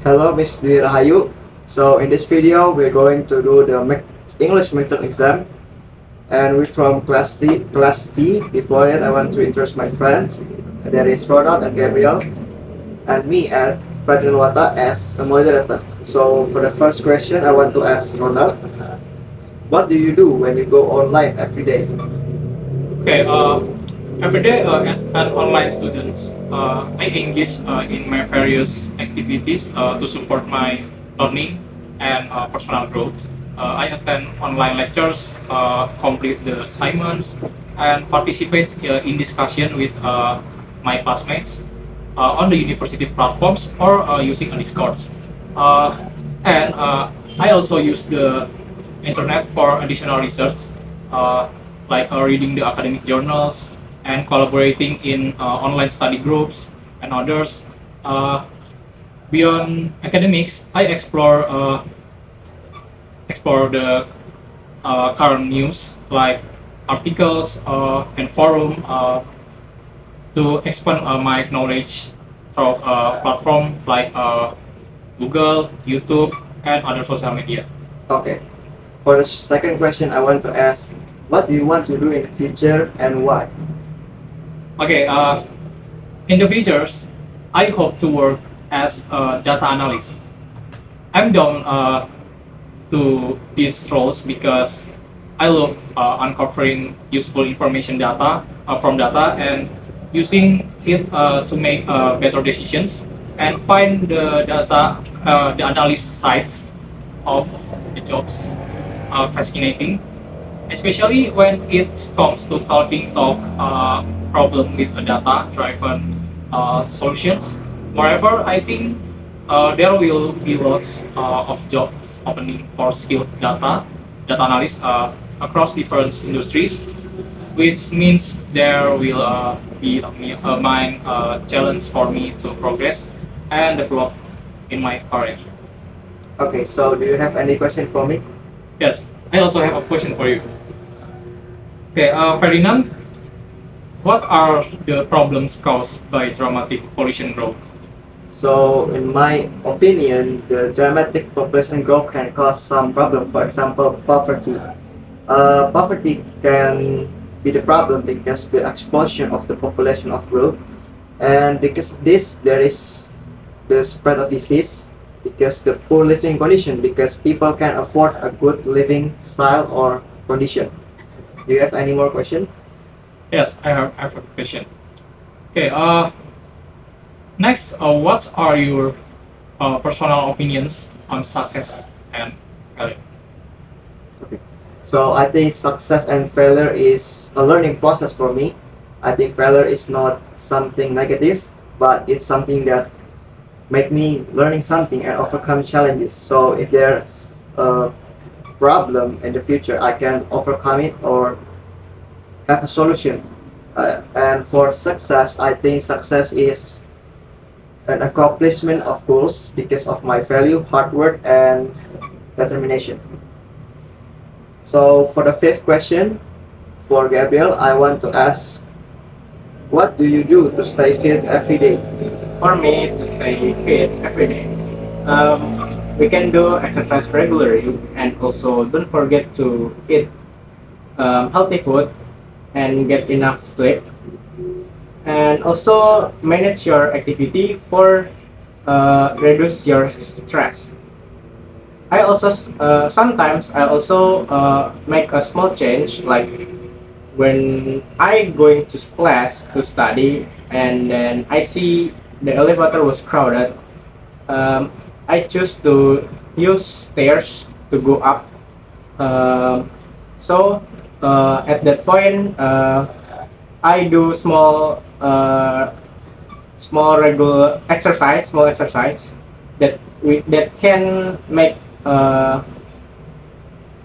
Hello, Miss Dwi Rahayu. So in this video, we're going to do the English midterm exam, and we're from class T. Class T. Before that, I want to introduce my friends. There is Ronald and Gabriel, and me at Fadil Wata as a moderator. So for the first question, I want to ask Ronald, what do you do when you go online every day? Okay, every day as an online student, I engage in my various activities to support my learning and personal growth. I attend online lectures, complete the assignments, and participate in discussion with my classmates on the university platforms or using a Discord. Uh, and I also use the internet for additional research, uh, like reading the academic journals and collaborating in online study groups and others. Uh, Beyond academics, I explore the current news like articles and forum to expand my knowledge through platform like Google, YouTube, and other social media. Okay. For the second question, I want to ask, what do you want to do in the future and why? Okay, in the futures, I hope to work as a data analyst. I'm down to these roles because I love uncovering useful information data from data and using it to make better decisions and find the analyst sides of the jobs fascinating, especially when it comes to talk problem with a data driven solutions. Moreover, I think there will be lots of jobs opening for skilled data analysts across different industries, which means there will be a main challenge for me to progress and develop in my career. Okay, so do you have any question for me? Yes, I also have a question for you. Okay, Ferdinand, what are the problems caused by dramatic pollution growth? So, in my opinion, the dramatic population growth can cause some problem. For example, poverty. Poverty can be the problem because the explosion of the population of growth, and because of this, there is the spread of disease. Because the poor living condition, because people can afford a good living style or condition. Do you have any more question? Yes, I have a question. Okay, next, what are your personal opinions on success and failure? Okay. So I think success and failure is a learning process for me. I think failure is not something negative, but it's something that make me learning something and overcome challenges. So if there's a problem in the future, I can overcome it or have a solution. And for success, I think success is an accomplishment of goals because of my value, hard work, and determination. So for the fifth question, for Gabriel, I want to ask, what do you do to stay fit every day? For me to stay fit every day, we can do exercise regularly and also don't forget to eat healthy food and get enough sleep and also manage your activity for reduce your stress. I also sometimes I also make a small change like when I going to class to study and then I see the elevator was crowded, um, I choose to use stairs to go up. Um, so at that point, I do small exercise that can make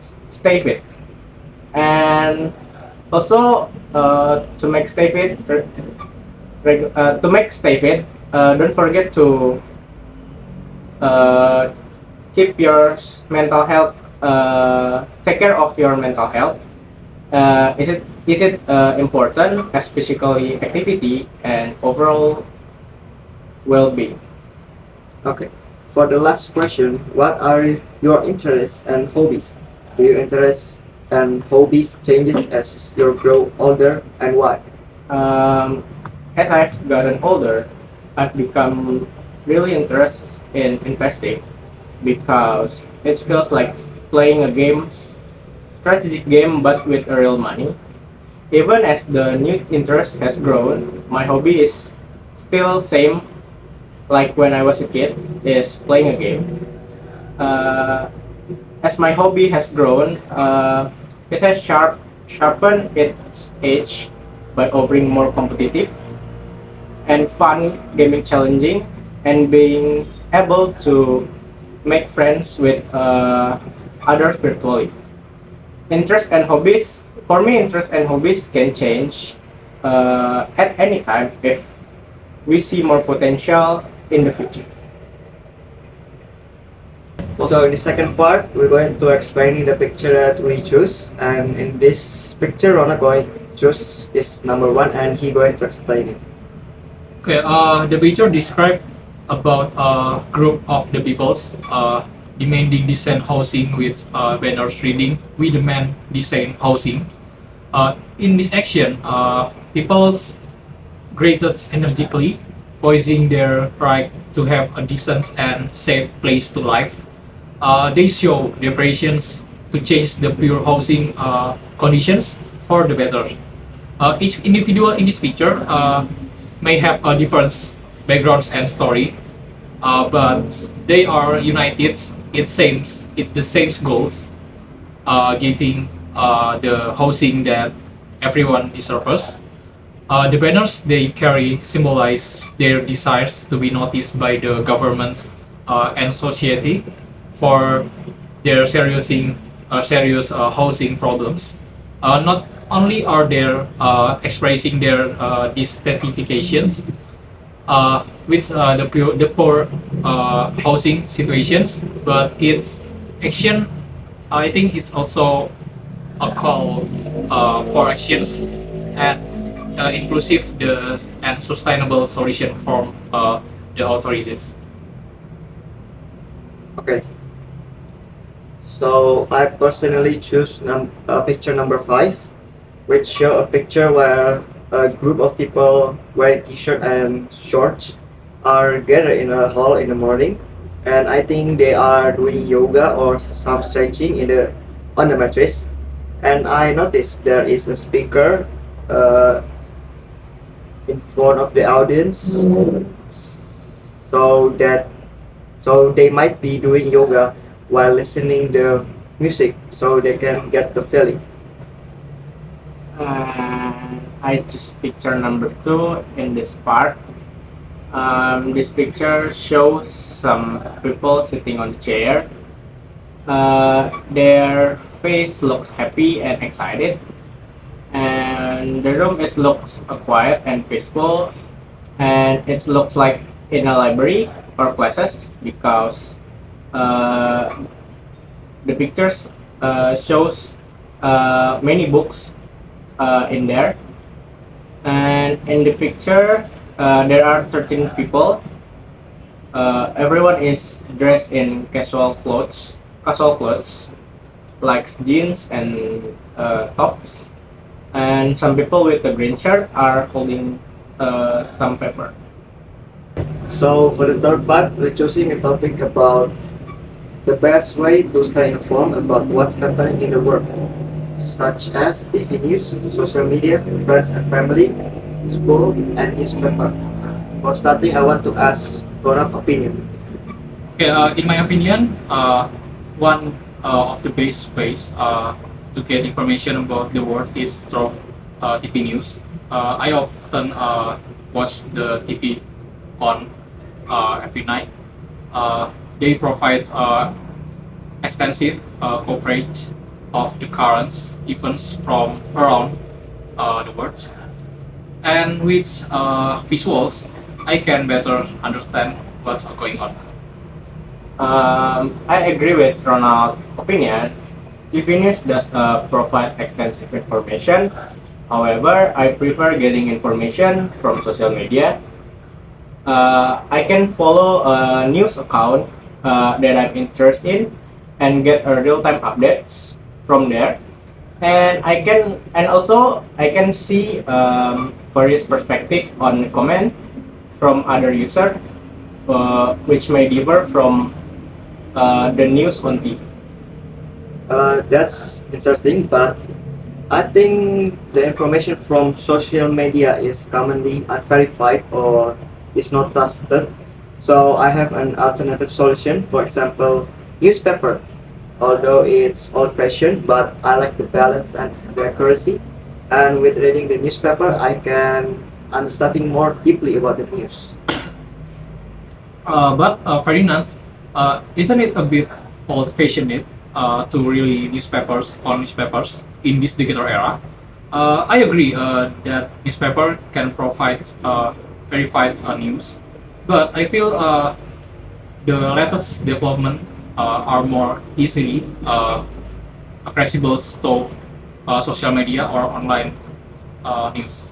stay fit. And also to make stay fit, don't forget to uh, keep your mental health. Take care of your mental health. Is it important as physically activity and overall well-being? Okay. for the last question, what are your interests and hobbies? Do your interests and hobbies changes as you grow older, and why? Um, as I've gotten older, I've become really interested in investing because it feels like playing a strategic game, but with real money. Even as the new interest has grown, my hobby is still same like when I was a kid, is playing a game. Uh, as my hobby has grown, it has sharpened its edge by offering more competitive and fun gaming challenging and being able to make friends with others virtually. Interest and hobbies, for me, interest and hobbies can change at any time if we see more potential in the future. So in the second part, we're going to explaining the picture that we choose, and in this picture, Rona going choose is number one, and he going to explain it. Okay, the picture describe about a group of the peoples demanding decent housing with banners reading "We demand decent housing." In this action, peoples greeted energetically, voicing their right to have a decent and safe place to live. They show their patience to change the pure housing conditions for the better. Each individual in this picture may have a different backgrounds and story, but they are united. It's the same goals, getting the housing that everyone deserves. The banners they carry symbolize their desires to be noticed by the governments and society for their serious housing problems. Not only are they expressing their dissatisfactions with the poor housing situations, but its action, I think, it's also a call for actions and inclusive and sustainable solution from the authorities. Okay. So I personally choose picture number five, which show a picture where a group of people wearing t-shirt and shorts are gathered in a hall in the morning, and I think they are doing yoga or some stretching on the mattress. And I noticed there is a speaker uh, in front of the audience, so that so they might be doing yoga while listening the music, so they can get the feeling. I just picture number two in this part. This picture shows some people sitting on the chair. Their face looks happy and excited, and the room is looks quiet and peaceful, and it looks like in a library or classes because uh, the pictures shows many books in there, and in the picture there are 13 people. Everyone is dressed in casual clothes like jeans and tops, and some people with the green shirt are holding some paper. So for the third part, we're choosing a topic about the best way to stay informed about what's happening in the world, such as TV news, social media, friends and family, school, and newspaper. For starting, I want to ask for an opinion. Okay, in my opinion, one of the best ways to get information about the world is through TV news. I often watch the TV on every night. They provide extensive coverage of the current events from around the world, and with visuals, I can better understand what's going on. I agree with Ronald's opinion. TV news does provide extensive information. However, I prefer getting information from social media. I can follow a news account that I'm interested in and get a real-time updates from there. And also I can see various perspective on comment from other user, which may differ from the news on TV. That's interesting, but I think the information from social media is commonly unverified or is not trusted. So I have an alternative solution. For example, newspaper. Although it's old-fashioned, but I like the balance and the accuracy. And with reading the newspaper, I can understanding more deeply about the news. But Ferdinand, isn't it a bit old-fashioned to really newspapers in this digital era? I agree that newspaper can provide verified news, but I feel the latest development are more easily accessible to social media or online news.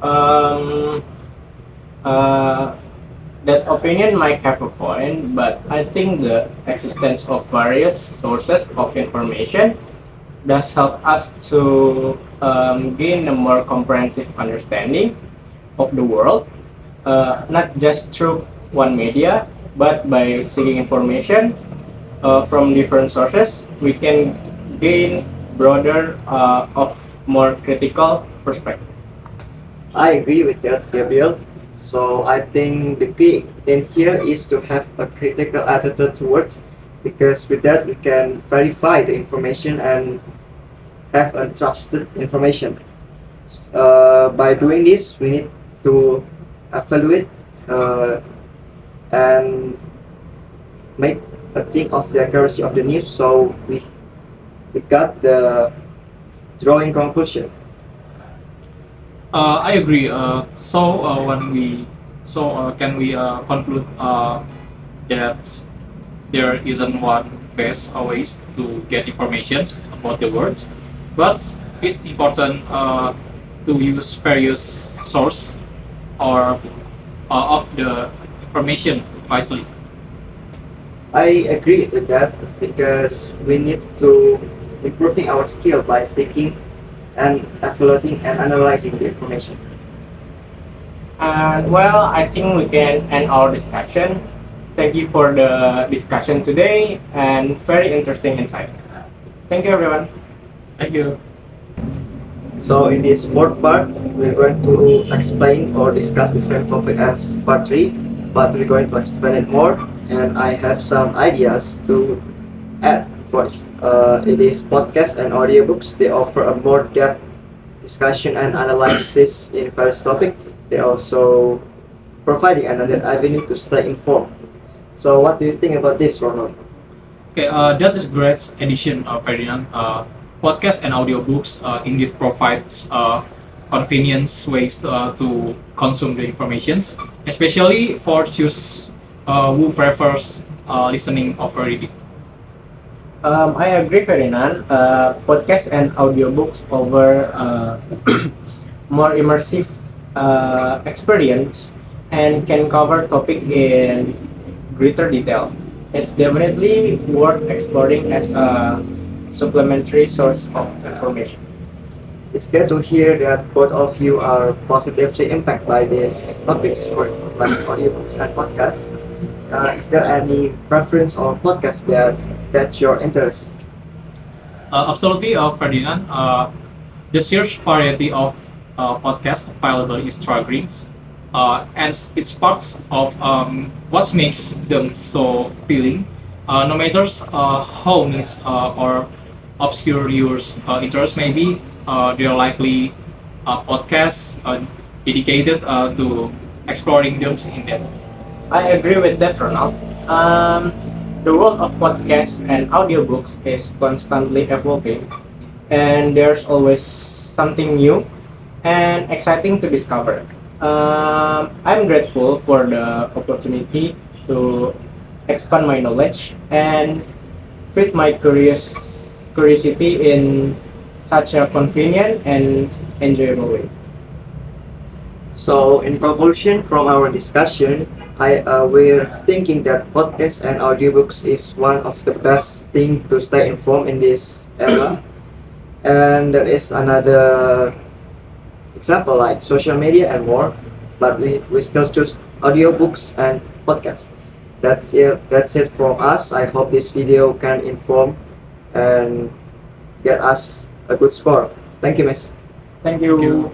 Um, uh, that opinion might have a point, but I think the existence of various sources of information does help us to gain a more comprehensive understanding of the world, not just through one media, but by seeking information from different sources, we can gain broader of more critical perspective. I agree with that, Gabriel. So I think the key in here is to have a critical attitude towards, because with that we can verify the information and have a trusted information. By doing this, we need to evaluate uh, and make a think of the accuracy of the news. So we got the drawing conclusion. I agree. Can we conclude that there isn't one best ways to get information about the world, but it's important to use various source or of the information wisely. I agree with that because we need to improving our skill by seeking and evaluating and analyzing the information. And well, I think we can end our discussion. Thank you for the discussion today and very interesting insight. Thank you, everyone. Thank you. So in this fourth part, we're going to explain or discuss the same topic as part three, but we're going to explain it more, and I have some ideas to add. First, it is podcasts and audiobooks. They offer a more depth discussion and analysis in various topics. They also providing another avenue to stay informed. So what do you think about this, Ronald? Okay, that is great addition, Ferdinand. Podcasts and audiobooks indeed provides convenience ways to consume the informations, especially for those who prefers listening over reading. I agree, Ferdinand. Podcasts and audiobooks offer more immersive experience and can cover topic in greater detail. It's definitely worth exploring as a supplementary source of information. It's good to hear that both of you are positively impacted by these topics for like audiobooks and podcasts. Is there any preference on podcasts that catch your interest? Absolutely, Ferdinand. The sheer variety of podcasts available is staggering, and it's parts of what makes them so appealing. No matter how niche or obscure your interest may be, there are likely podcasts dedicated to exploring those in depth. I agree with that, Ronald. The world of podcasts and audiobooks is constantly evolving, and there's always something new and exciting to discover. I'm grateful for the opportunity to expand my knowledge and fit my curiosity in such a convenient and enjoyable way. So, in conclusion from our discussion, we're thinking that podcasts and audiobooks is one of the best thing to stay informed in this era. And there is another example like social media and more, but we still choose audiobooks and podcasts. That's it from us. I hope this video can inform and get us a good score. Thank you, miss. Thank Thank you. you.